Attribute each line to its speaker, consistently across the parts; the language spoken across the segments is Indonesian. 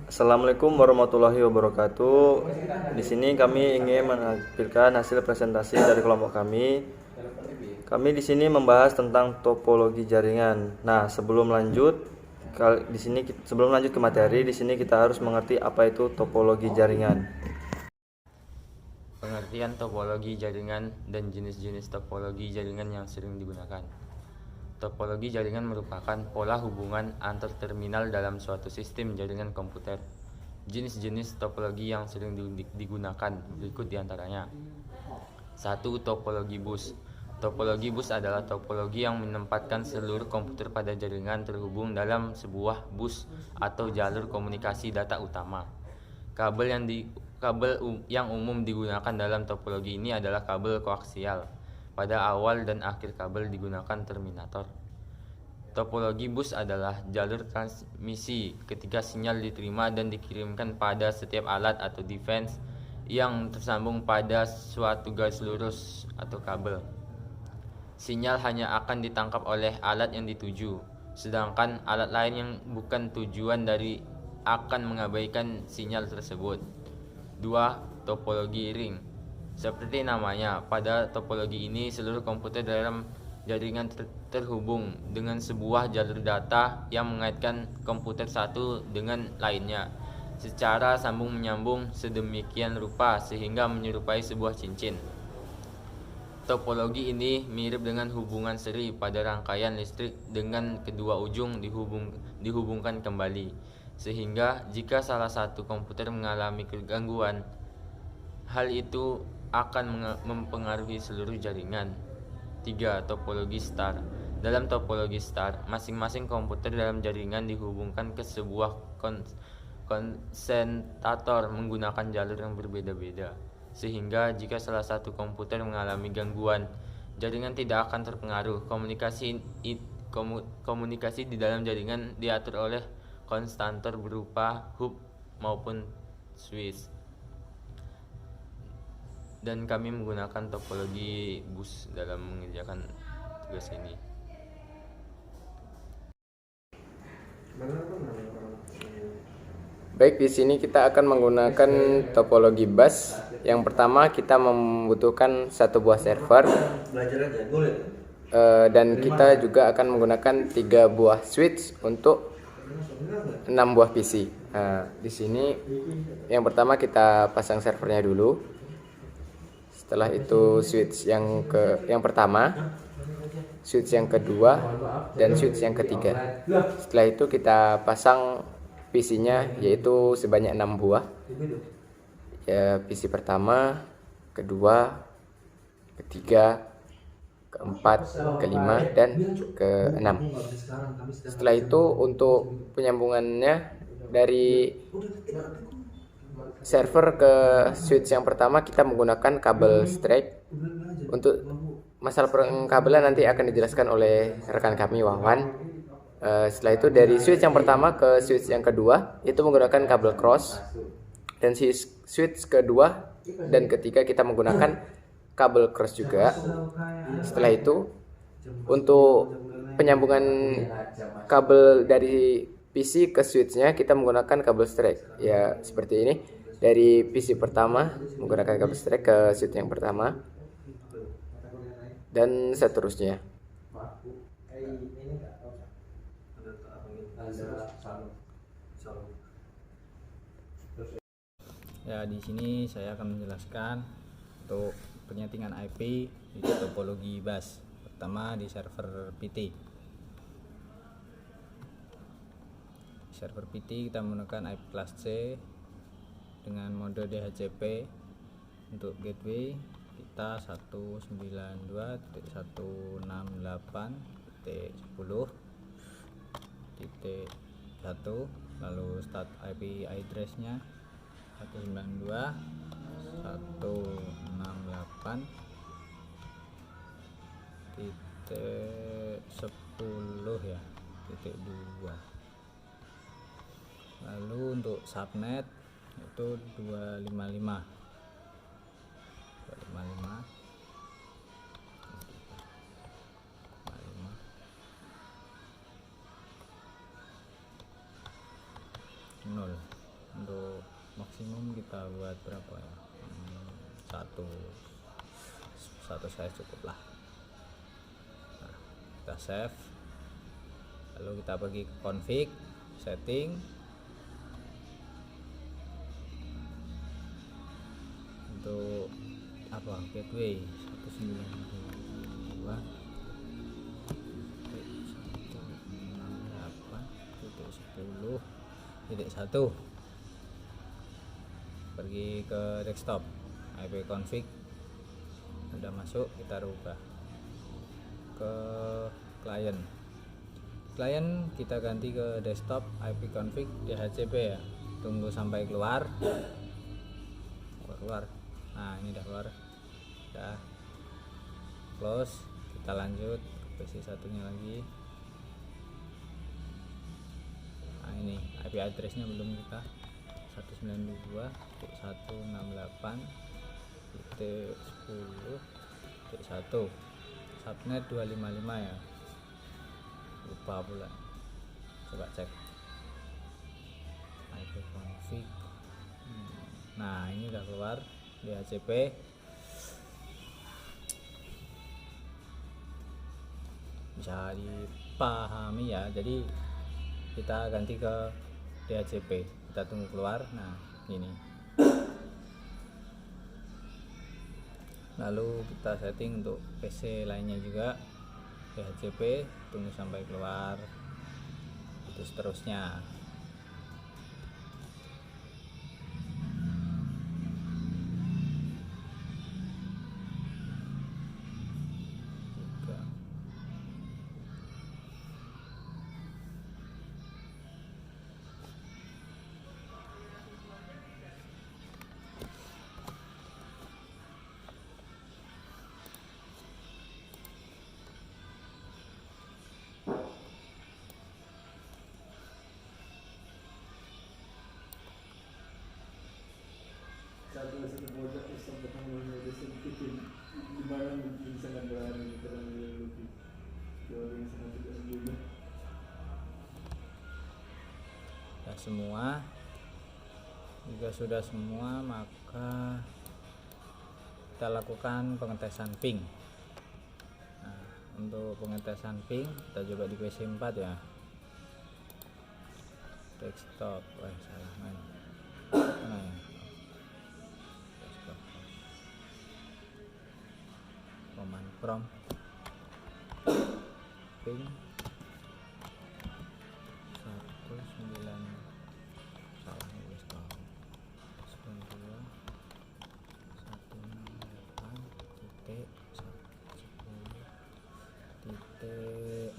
Speaker 1: Assalamualaikum warahmatullahi wabarakatuh. Di sini kami ingin menampilkan hasil presentasi dari kelompok kami. Kami di sini membahas tentang topologi jaringan. Nah, sebelum lanjut ke materi, di sini kita harus mengerti apa itu topologi jaringan.
Speaker 2: Pengertian topologi jaringan dan jenis-jenis topologi jaringan yang sering digunakan. Topologi jaringan merupakan pola hubungan antar terminal dalam suatu sistem jaringan komputer. Jenis-jenis topologi yang sering digunakan berikut diantaranya. 1. Topologi bus. Topologi bus adalah topologi yang menempatkan seluruh komputer pada jaringan terhubung dalam sebuah bus atau jalur komunikasi data utama. Kabel yang umum digunakan dalam topologi ini adalah kabel koaksial. Pada awal dan akhir kabel digunakan terminator. Topologi bus adalah jalur transmisi ketika sinyal diterima dan dikirimkan pada setiap alat atau device yang tersambung pada suatu garis lurus atau kabel. Sinyal hanya akan ditangkap oleh alat yang dituju, sedangkan alat lain yang bukan tujuan dari akan mengabaikan sinyal tersebut. 2. Topologi ring. Seperti namanya, pada topologi ini seluruh komputer dalam jaringan terhubung dengan sebuah jalur data yang mengaitkan komputer satu dengan lainnya secara sambung menyambung sedemikian rupa sehingga menyerupai sebuah cincin. Topologi ini mirip dengan hubungan seri pada rangkaian listrik dengan kedua ujung dihubungkan kembali, sehingga jika salah satu komputer mengalami kegangguan, hal itu akan mempengaruhi seluruh jaringan. 3. Topologi star. Dalam topologi star, masing-masing komputer dalam jaringan dihubungkan ke sebuah konsentrator menggunakan jalur yang berbeda-beda, sehingga jika salah satu komputer mengalami gangguan, jaringan tidak akan terpengaruh. Komunikasi di dalam jaringan diatur oleh konstantor berupa hub maupun switch. Dan kami menggunakan topologi bus dalam mengerjakan tugas ini.
Speaker 3: Baik, di sini kita akan menggunakan topologi bus. Yang pertama kita membutuhkan satu buah server, dan kita juga akan menggunakan 3 buah switch untuk 6 buah PC. Di sini yang pertama kita pasang servernya dulu. Setelah itu switch yang pertama, switch yang kedua, dan switch yang ketiga. Setelah itu kita pasang PC-nya, yaitu sebanyak 6 buah. Ya, PC pertama, kedua, ketiga, keempat, kelima, dan keenam. Setelah itu untuk penyambungannya dari server ke switch yang pertama kita menggunakan kabel straight. Untuk masalah pengkabelan nanti akan dijelaskan oleh rekan kami Wawan. Setelah itu dari switch yang pertama ke switch yang kedua itu menggunakan kabel cross, dan switch kedua dan ketiga kita menggunakan kabel cross juga. Setelah itu untuk penyambungan kabel dari PC ke switchnya kita menggunakan kabel straight, ya seperti ini. Dari PC pertama menggunakan kabel straight ke switch yang pertama, dan seterusnya.
Speaker 4: Ya, di sini saya akan menjelaskan untuk penyetingan IP di topologi bus. Pertama di server PT. Server PT kita menggunakan IP kelas C dengan mode DHCP. Untuk gateway kita 192.168.10.1, lalu start IP address-nya 192.168.10 ya, .2. Lalu untuk subnet itu 255. 0. Untuk maksimum kita buat berapa ya? Satu size cukup lah. Nah, kita save, lalu kita pergi ke config, setting, untuk apa, gateway 192.168.10.1, pergi ke desktop, IP config udah masuk, kita rubah ke klien. Kita ganti ke desktop, IP config DHCP ya, tunggu sampai keluar. Nah ini udah keluar, udah close. Kita lanjut ke PC satunya lagi. Nah ini IP addressnya belum kita, 192.168.10.1, subnet 255 ya, lupa pula, coba cek IP config. Nah ini udah keluar DHCP. Bisa dipahami ya, jadi kita ganti ke DHCP, kita tunggu keluar. Nah ini, lalu kita setting untuk PC lainnya juga DHCP, tunggu sampai keluar, itu seterusnya.
Speaker 5: Satu pojok sampai tanggalnya ada sedikit di mana mungkin sangat berani terang yang lebih jauh yang sangat tidak juga.
Speaker 4: Semua jika sudah semua, maka kita lakukan pengetesan ping. Nah, untuk pengetesan ping kita coba di PC 4 ya, desktop, salah main. Nah, desktop, command prompt ping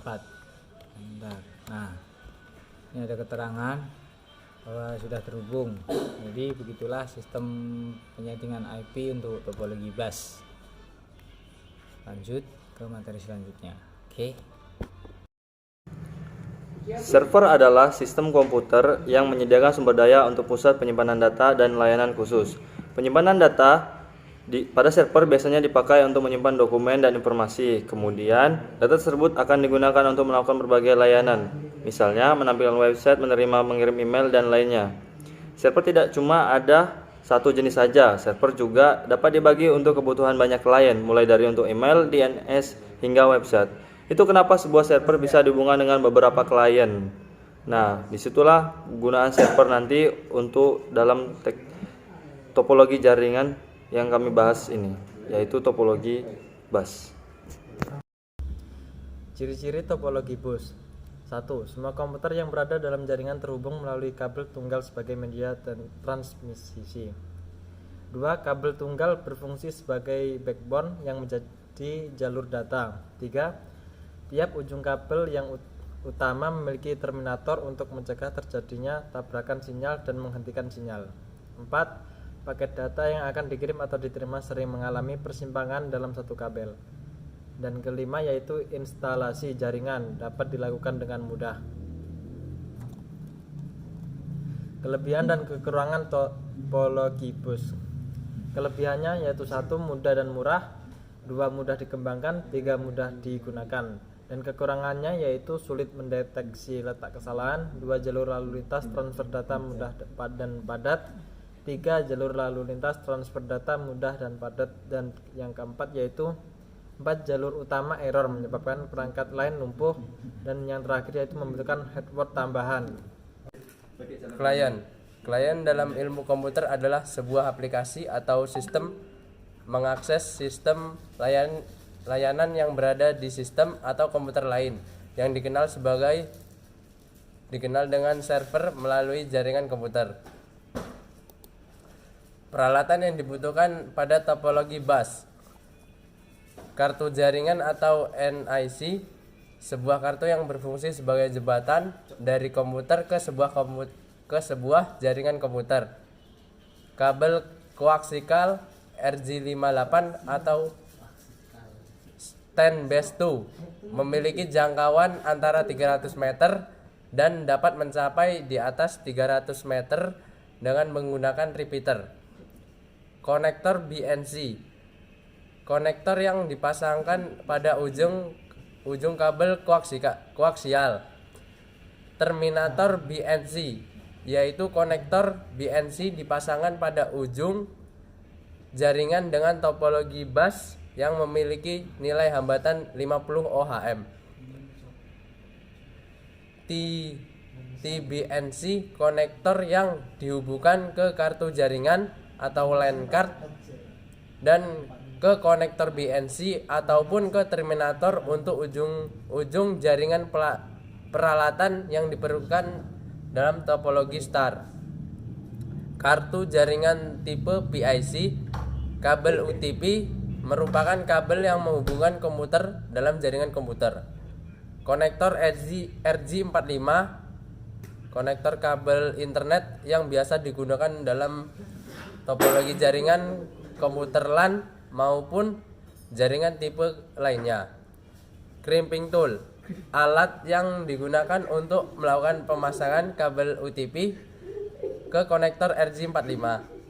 Speaker 4: 4. Nah ini ada keterangan bahwa sudah terhubung. Jadi begitulah sistem penyetingan IP untuk topologi bus. Lanjut ke materi selanjutnya. Oke.
Speaker 1: Server adalah sistem komputer yang menyediakan sumber daya untuk pusat penyimpanan data dan layanan khusus. Penyimpanan data pada server biasanya dipakai untuk menyimpan dokumen dan informasi. Kemudian, data tersebut akan digunakan untuk melakukan berbagai layanan, misalnya menampilkan website, menerima, mengirim email, dan lainnya. Server tidak cuma ada satu jenis saja. Server juga dapat dibagi untuk kebutuhan banyak klien, mulai dari untuk email, DNS, hingga website. Itu kenapa sebuah server bisa dihubungkan dengan beberapa klien. Nah, disitulah penggunaan server nanti untuk dalam topologi jaringan yang kami bahas ini, yaitu topologi bus.
Speaker 6: Ciri-ciri topologi bus. 1. Semua komputer yang berada dalam jaringan terhubung melalui kabel tunggal sebagai media transmisi. 2. Kabel tunggal berfungsi sebagai backbone yang menjadi jalur data. 3. Tiap ujung kabel yang utama memiliki terminator untuk mencegah terjadinya tabrakan sinyal dan menghentikan sinyal. 4. Paket data yang akan dikirim atau diterima sering mengalami persimpangan dalam satu kabel. Dan kelima yaitu instalasi jaringan dapat dilakukan dengan mudah. Kelebihan dan kekurangan topologi bus. Kelebihannya yaitu 1. Mudah dan murah, 2. Mudah dikembangkan, 3. Mudah digunakan, dan kekurangannya yaitu sulit mendeteksi letak kesalahan, 2 jalur lalu lintas transfer data mudah dan padat, 3 jalur lalu lintas transfer data mudah dan padat, dan yang keempat yaitu 4 jalur utama error menyebabkan perangkat lain lumpuh, dan yang terakhir yaitu membutuhkan hardware tambahan.
Speaker 3: Klien dalam ilmu komputer adalah sebuah aplikasi atau sistem mengakses sistem layanan yang berada di sistem atau komputer lain yang dikenal dengan server melalui jaringan komputer. Peralatan yang dibutuhkan pada topologi bus: kartu jaringan atau NIC, sebuah kartu yang berfungsi sebagai jembatan dari komputer ke sebuah jaringan komputer. Kabel koaksikal RJ58 atau 10BASE2 memiliki jangkauan antara 300 meter dan dapat mencapai di atas 300 meter dengan menggunakan repeater. Konektor BNC, konektor yang dipasangkan pada ujung kabel koaksial. Terminator BNC, yaitu konektor BNC dipasangkan pada ujung jaringan dengan topologi bus yang memiliki nilai hambatan 50 ohm. TBNC, konektor yang dihubungkan ke kartu jaringan atau LAN card dan ke konektor BNC ataupun ke terminator untuk ujung jaringan peralatan yang diperlukan dalam topologi star. Kartu jaringan tipe PIC, kabel UTP merupakan kabel yang menghubungkan komputer dalam jaringan komputer. Konektor RJ45, konektor kabel internet yang biasa digunakan dalam topologi jaringan komputer LAN maupun jaringan tipe lainnya. Crimping tool, alat yang digunakan untuk melakukan pemasangan kabel UTP ke konektor RJ45.